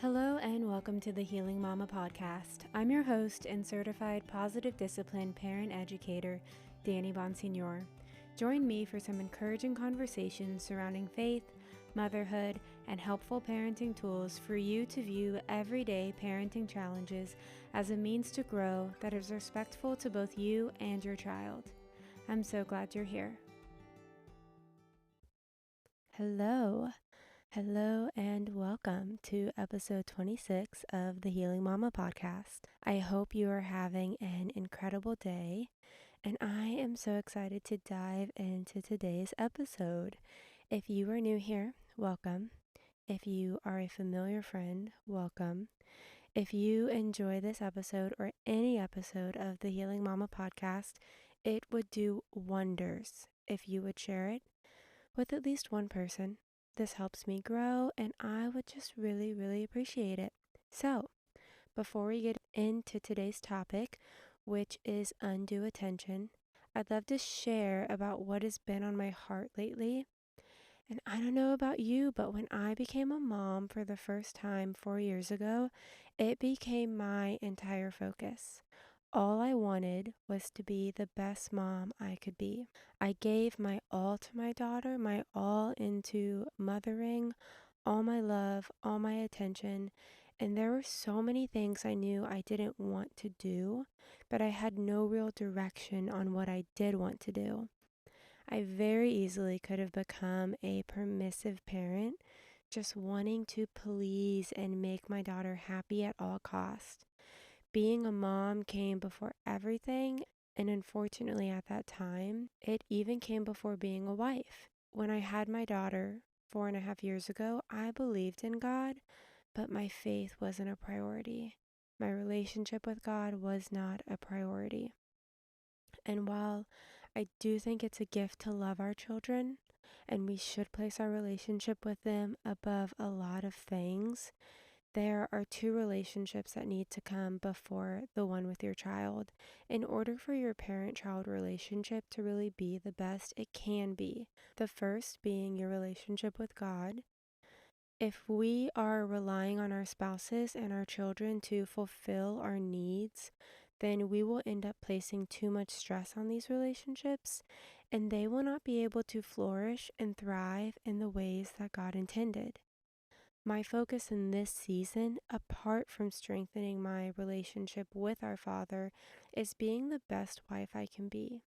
Hello and welcome to the Healing Mama podcast. I'm your host and certified positive discipline parent educator, Danny Bonsignor. Join me for some encouraging conversations surrounding faith, motherhood, and helpful parenting tools for you to view everyday parenting challenges as a means to grow that is respectful to both you and your child. I'm so glad you're here. Hello and welcome to episode 26 of the Healing Mama podcast. I hope you are having an incredible day, and I am so excited to dive into today's episode. If you are new here, welcome. If you are a familiar friend, welcome. If you enjoy this episode or any episode of the Healing Mama podcast, it would do wonders if you would share it with at least one person. This helps me grow, and I would just really appreciate it. So, before we get into today's topic, which is undue attention, I'd love to share about what has been on my heart lately. And I don't know about you, but when I became a mom for the first time 4 years ago, it became my entire focus. All I wanted was to be the best mom I could be. I gave my all to my daughter, my all into mothering, all my love, all my attention, and there were so many things I knew I didn't want to do, but I had no real direction on what I did want to do. I very easily could have become a permissive parent, just wanting to please and make my daughter happy at all costs. Being a mom came before everything, and unfortunately at that time, it even came before being a wife. When I had my daughter 4.5 years ago, I believed in God, but my faith wasn't a priority. My relationship with God was not a priority. And while I do think it's a gift to love our children, and we should place our relationship with them above a lot of things, there are two relationships that need to come before the one with your child in order for your parent-child relationship to really be the best it can be. The first being your relationship with God. If we are relying on our spouses and our children to fulfill our needs, then we will end up placing too much stress on these relationships, and they will not be able to flourish and thrive in the ways that God intended. My focus in this season, apart from strengthening my relationship with our Father, is being the best wife I can be.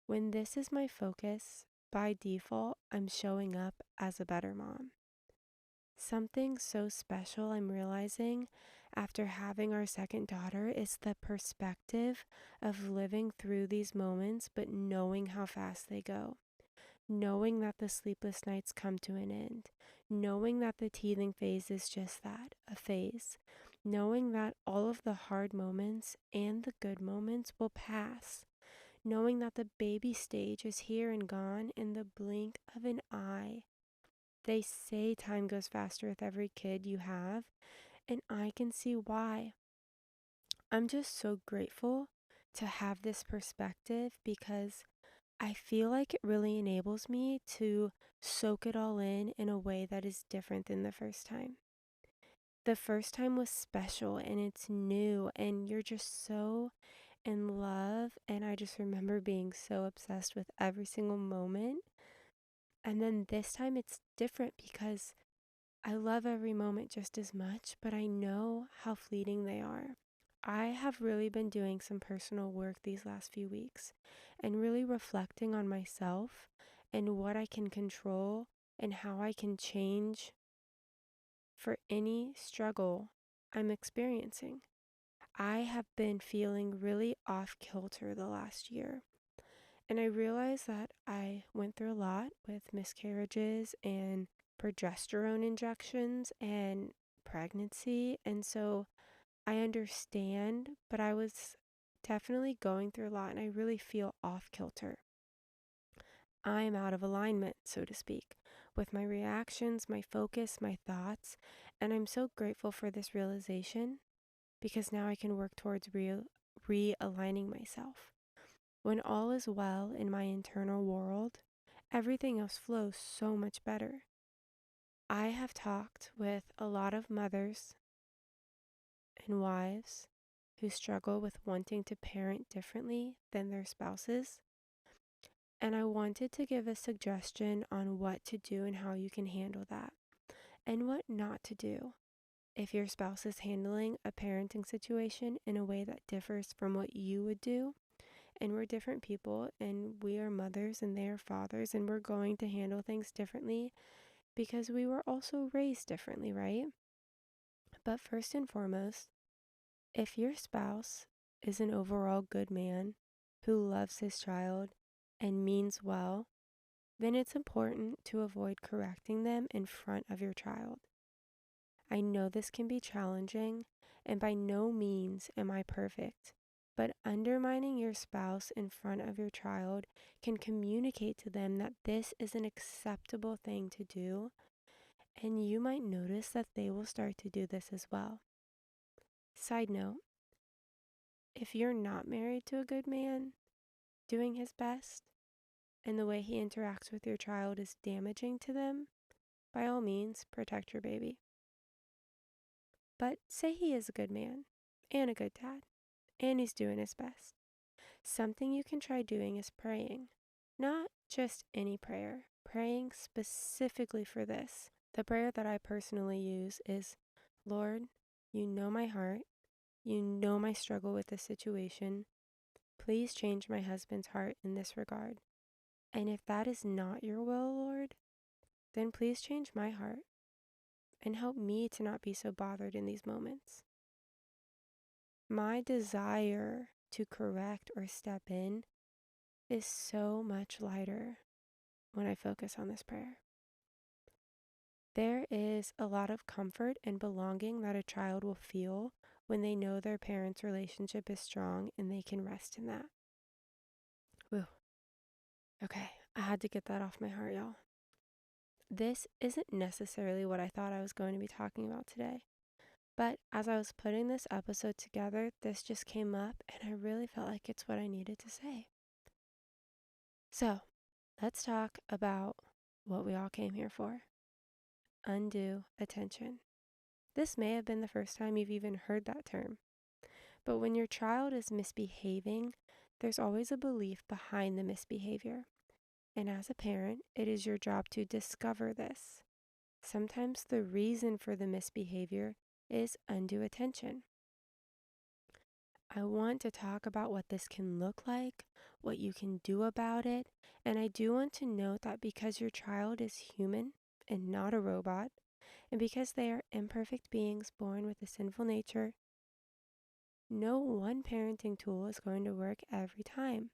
When this is my focus, by default, I'm showing up as a better mom. Something so special I'm realizing after having our second daughter is the perspective of living through these moments, but knowing how fast they go. Knowing that the sleepless nights come to an end, knowing that the teething phase is just that, a phase, knowing that all of the hard moments and the good moments will pass, knowing that the baby stage is here and gone in the blink of an eye. They say time goes faster with every kid you have, and I can see why. I'm just so grateful to have this perspective because I feel like it really enables me to soak it all in a way that is different than the first time. The first time was special and it's new and you're just so in love, and I just remember being so obsessed with every single moment. And then this time it's different because I love every moment just as much, but I know how fleeting they are. I have really been doing some personal work these last few weeks and really reflecting on myself and what I can control and how I can change for any struggle I'm experiencing. I have been feeling really off kilter the last year, and I realized that I went through a lot with miscarriages and progesterone injections and pregnancy, and so I understand, but I was definitely going through a lot and I really feel off kilter. I'm out of alignment, so to speak, with my reactions, my focus, my thoughts, and I'm so grateful for this realization because now I can work towards realigning myself. When all is well in my internal world, everything else flows so much better. I have talked with a lot of mothers and wives who struggle with wanting to parent differently than their spouses. And I wanted to give a suggestion on what to do and how you can handle that, and what not to do if your spouse is handling a parenting situation in a way that differs from what you would do. And we're different people, and we are mothers and they are fathers, and we're going to handle things differently because we were also raised differently, right? But first and foremost, if your spouse is an overall good man who loves his child and means well, then it's important to avoid correcting them in front of your child. I know this can be challenging, and by no means am I perfect, but undermining your spouse in front of your child can communicate to them that this is an acceptable thing to do, and you might notice that they will start to do this as well. Side note, if you're not married to a good man doing his best, and the way he interacts with your child is damaging to them, by all means, protect your baby. But say he is a good man and a good dad, and he's doing his best. Something you can try doing is praying. Not just any prayer, praying specifically for this. The prayer that I personally use is, Lord, you know my heart. You know my struggle with this situation. Please change my husband's heart in this regard. And if that is not your will, Lord, then please change my heart and help me to not be so bothered in these moments. My desire to correct or step in is so much lighter when I focus on this prayer. There is a lot of comfort and belonging that a child will feel when they know their parents' relationship is strong and they can rest in that. Whew. Okay, I had to get that off my heart, y'all. This isn't necessarily what I thought I was going to be talking about today. But as I was putting this episode together, this just came up and I really felt like it's what I needed to say. So, let's talk about what we all came here for. Undue attention. This may have been the first time you've even heard that term. But when your child is misbehaving, there's always a belief behind the misbehavior. And as a parent, it is your job to discover this. Sometimes the reason for the misbehavior is undue attention. I want to talk about what this can look like, what you can do about it, and I do want to note that because your child is human and not a robot, and because they are imperfect beings born with a sinful nature, no one parenting tool is going to work every time,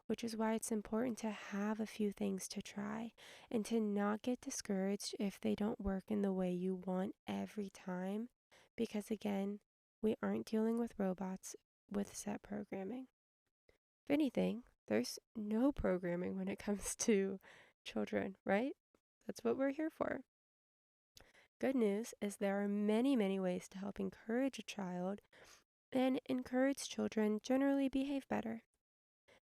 which is why it's important to have a few things to try and to not get discouraged if they don't work in the way you want every time, because again, we aren't dealing with robots with set programming. If anything, there's no programming when it comes to children, right? That's what we're here for. Good news is there are many, many ways to help encourage a child, and encourage children generally behave better.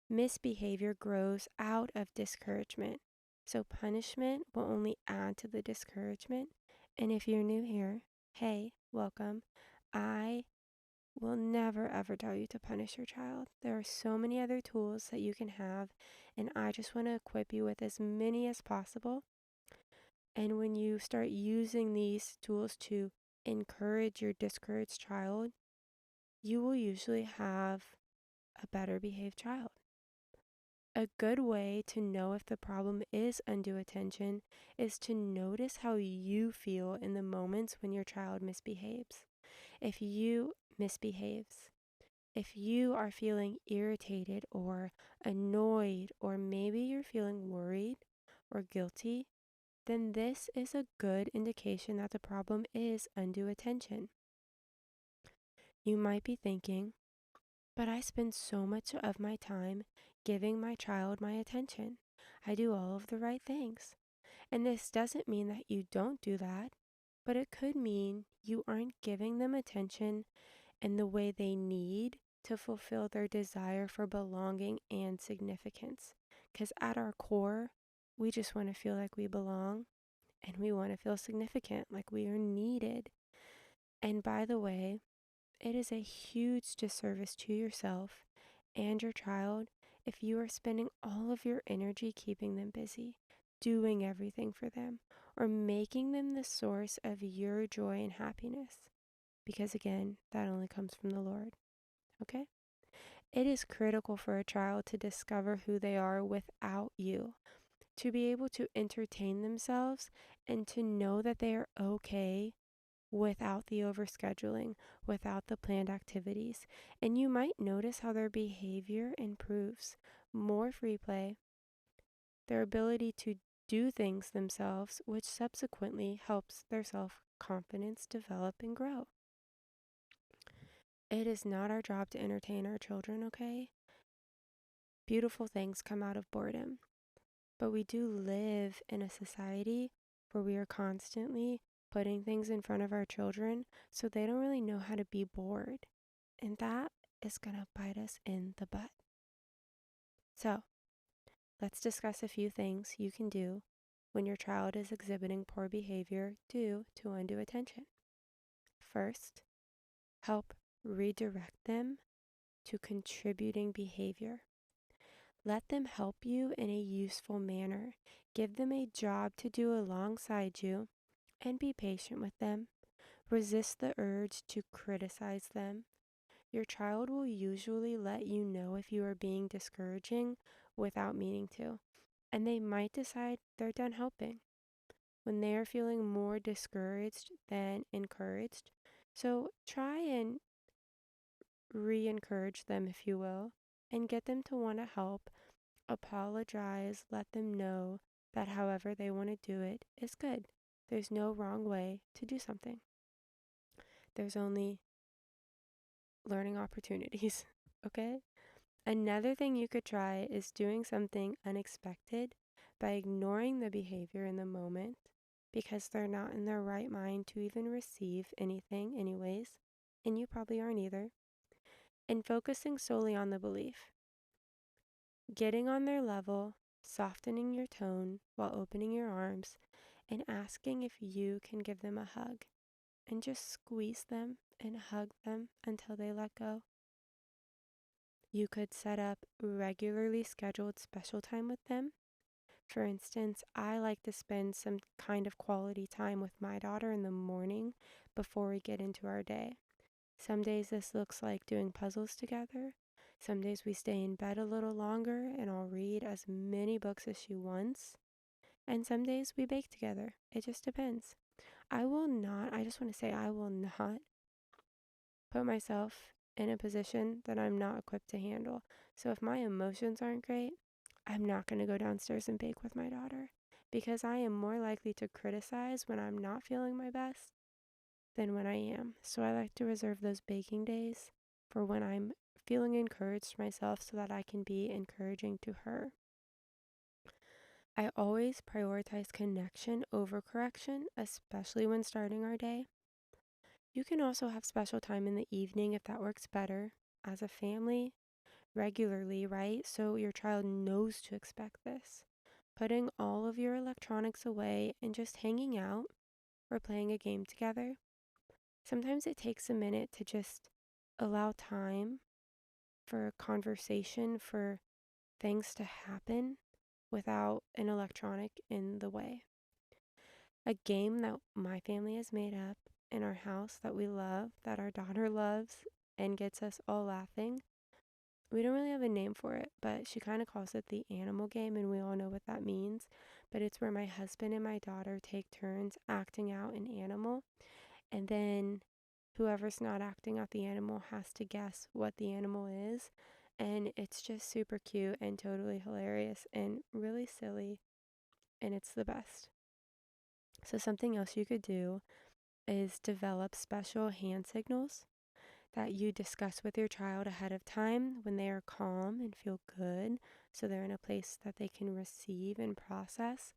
Misbehavior grows out of discouragement, so punishment will only add to the discouragement. And if you're new here, hey, welcome. I will never ever tell you to punish your child. There are so many other tools that you can have, and I just want to equip you with as many as possible. And when you start using these tools to encourage your discouraged child, you will usually have a better behaved child. A good way to know if the problem is undue attention is to notice how you feel in the moments when your child misbehaves. If you misbehaves, if you are feeling irritated or annoyed, or maybe you're feeling worried or guilty, then this is a good indication that the problem is undue attention. You might be thinking, but I spend so much of my time giving my child my attention. I do all of the right things. And this doesn't mean that you don't do that, but it could mean you aren't giving them attention in the way they need to fulfill their desire for belonging and significance. Because at our core, we just want to feel like we belong, and we want to feel significant, like we are needed. And by the way, It is a huge disservice to yourself and your child if you are spending all of your energy keeping them busy, doing everything for them, or making them the source of your joy and happiness. Because again, that only comes from the Lord. Okay? It is critical for a child to discover who they are without you, to be able to entertain themselves and to know that they are okay without the overscheduling, without the planned activities. And you might notice how their behavior improves. More free play, their ability to do things themselves, which subsequently helps their self confidence develop and grow. It is not our job to entertain our children, okay? Beautiful things come out of boredom. But we do live in a society where we are constantly putting things in front of our children so they don't really know how to be bored. And that is going to bite us in the butt. So, let's discuss a few things you can do when your child is exhibiting poor behavior due to undue attention. First, help redirect them to contributing behavior. Let them help you in a useful manner. Give them a job to do alongside you and be patient with them. Resist the urge to criticize them. Your child will usually let you know if you are being discouraging without meaning to, and they might decide they're done helping when they are feeling more discouraged than encouraged. So try and re-encourage them, if you will, and get them to want to help. Apologize, let them know that however they want to do it is good. There's no wrong way to do something. There's only learning opportunities, okay? Another thing you could try is doing something unexpected by ignoring the behavior in the moment because they're not in their right mind to even receive anything, anyways, and you probably aren't either, and focusing solely on the belief. Getting on their level, softening your tone while opening your arms, and asking if you can give them a hug, and just squeeze them and hug them until they let go. You could set up regularly scheduled special time with them. For instance, I like to spend some kind of quality time with my daughter in the morning before we get into our day. Some days this looks like doing puzzles together. Some days we stay in bed a little longer and I'll read as many books as she wants. And some days we bake together. It just depends. I just want to say, I will not put myself in a position that I'm not equipped to handle. So if my emotions aren't great, I'm not going to go downstairs and bake with my daughter because I am more likely to criticize when I'm not feeling my best than when I am. So I like to reserve those baking days for when I'm feeling encouraged myself so that I can be encouraging to her. I always prioritize connection over correction, especially when starting our day. You can also have special time in the evening if that works better as a family regularly, right? So your child knows to expect this. Putting all of your electronics away and just hanging out or playing a game together. Sometimes it takes a minute to just allow time for a conversation, for things to happen without an electronic in the way. A game that my family has made up in our house that we love, that our daughter loves, and gets us all laughing. We don't really have a name for it, but she kind of calls it the animal game, and we all know what that means. But it's where my husband and my daughter take turns acting out an animal, and then whoever's not acting out the animal has to guess what the animal is. And it's just super cute and totally hilarious and really silly, and it's the best. So something else you could do is develop special hand signals that you discuss with your child ahead of time when they are calm and feel good, so they're in a place that they can receive and process.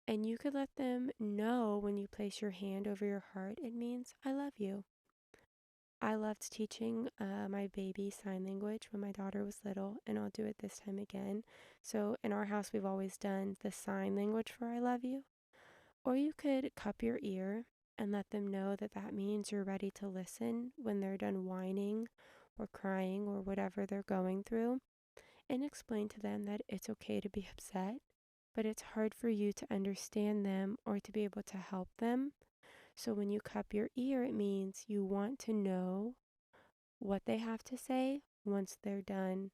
And you could let them know when you place your hand over your heart, it means I love you. I loved teaching my baby sign language when my daughter was little, and I'll do it this time again. So in our house, we've always done the sign language for I love you. Or you could cup your ear and let them know that that means you're ready to listen when they're done whining or crying or whatever they're going through, and explain to them that it's okay to be upset, but it's hard for you to understand them or to be able to help them. So when you cup your ear, it means you want to know what they have to say once they're done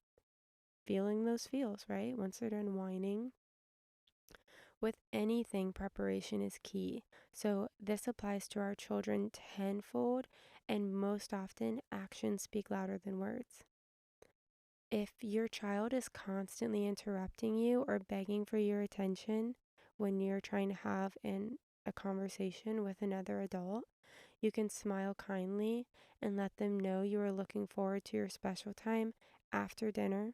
feeling those feels, right? Once they're done whining. With anything, preparation is key. So this applies to our children tenfold, and most often, actions speak louder than words. If your child is constantly interrupting you or begging for your attention when you're trying to have a conversation with another adult, you can smile kindly and let them know you are looking forward to your special time after dinner.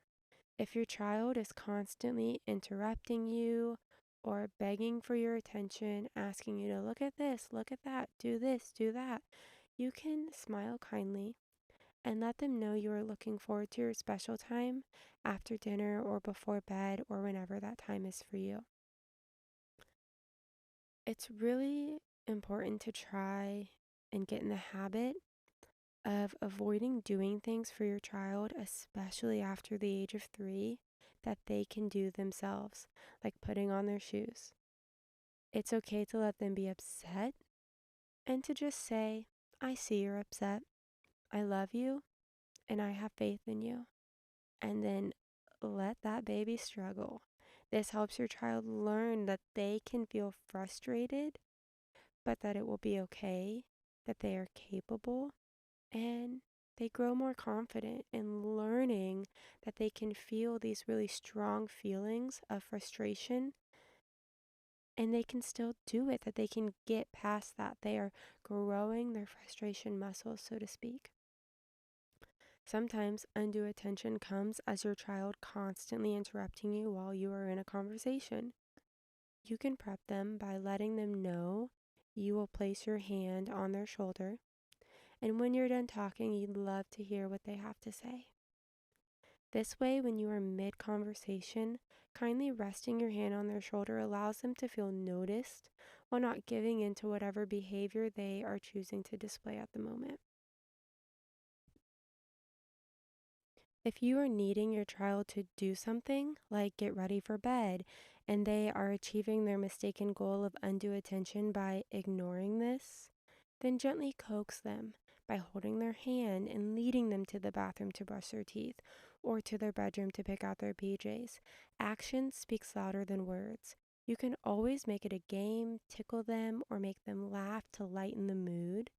If your child is constantly interrupting you or begging for your attention, asking you to look at this, look at that, do this, do that, you can smile kindly and let them know you are looking forward to your special time after dinner or before bed or whenever that time is for you. It's really important to try and get in the habit of avoiding doing things for your child, especially after the age of 3, that they can do themselves, like putting on their shoes. It's okay to let them be upset and to just say, I see you're upset. I love you and I have faith in you. And then let that baby struggle. This helps your child learn that they can feel frustrated, but that it will be okay, that they are capable, and they grow more confident in learning that they can feel these really strong feelings of frustration and they can still do it, that they can get past that. They are growing their frustration muscles, so to speak. Sometimes undue attention comes as your child constantly interrupting you while you are in a conversation. You can prep them by letting them know you will place your hand on their shoulder, and when you're done talking, you'd love to hear what they have to say. This way, when you are mid conversation, kindly resting your hand on their shoulder allows them to feel noticed while not giving in to whatever behavior they are choosing to display at the moment. If you are needing your child to do something, like get ready for bed, and they are achieving their mistaken goal of undue attention by ignoring this, then gently coax them by holding their hand and leading them to the bathroom to brush their teeth or to their bedroom to pick out their PJs. Action speaks louder than words. You can always make it a game, tickle them, or make them laugh to lighten the mood.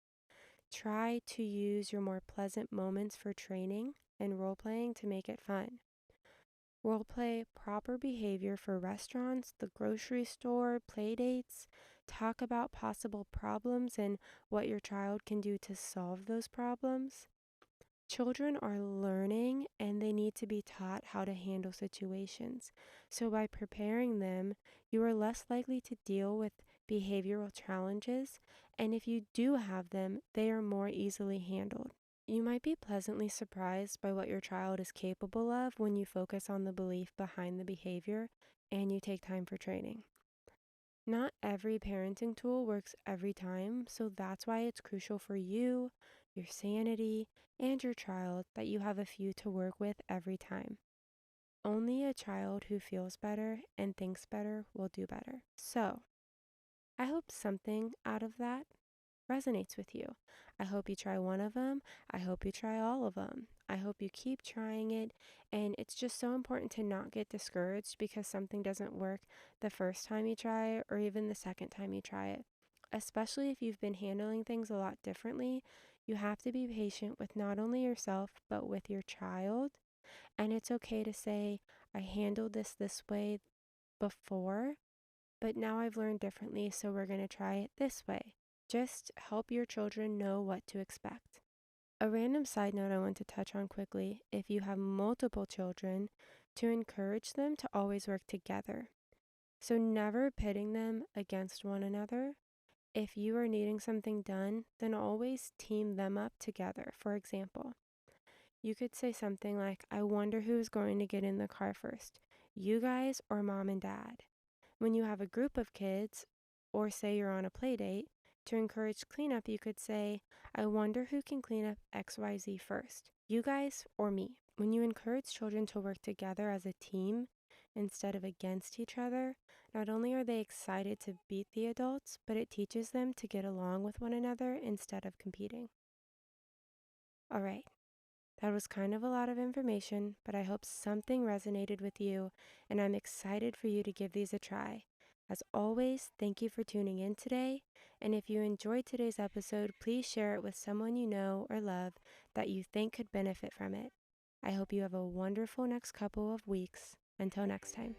Try to use your more pleasant moments for training and role playing to make it fun. Role play proper behavior for restaurants, the grocery store, play dates. Talk about possible problems and what your child can do to solve those problems. Children are learning and they need to be taught how to handle situations. So, by preparing them, you are less likely to deal with behavioral challenges, and if you do have them, they are more easily handled. You might be pleasantly surprised by what your child is capable of when you focus on the belief behind the behavior and you take time for training. Not every parenting tool works every time, so that's why it's crucial for you, your sanity, and your child that you have a few to work with every time. Only a child who feels better and thinks better will do better. So, I hope something out of that resonates with you. I hope you try one of them. I hope you try all of them. I hope you keep trying it. And it's just so important to not get discouraged because something doesn't work the first time you try it or even the second time you try it. Especially if you've been handling things a lot differently, you have to be patient with not only yourself, but with your child. And it's okay to say, I handled this way before, but now I've learned differently, so we're going to try it this way. Just help your children know what to expect. A random side note I want to touch on quickly, if you have multiple children, to encourage them to always work together. So never pitting them against one another. If you are needing something done, then always team them up together. For example, you could say something like, I wonder who's going to get in the car first, you guys or mom and dad. When you have a group of kids, or say you're on a play date, To encourage cleanup, you could say, I wonder who can clean up XYZ first, you guys or me. When you encourage children to work together as a team instead of against each other, not only are they excited to beat the adults, but it teaches them to get along with one another instead of competing. All right, that was kind of a lot of information, but I hope something resonated with you, and I'm excited for you to give these a try. As always, thank you for tuning in today, and if you enjoyed today's episode, please share it with someone you know or love that you think could benefit from it. I hope you have a wonderful next couple of weeks. Until next time.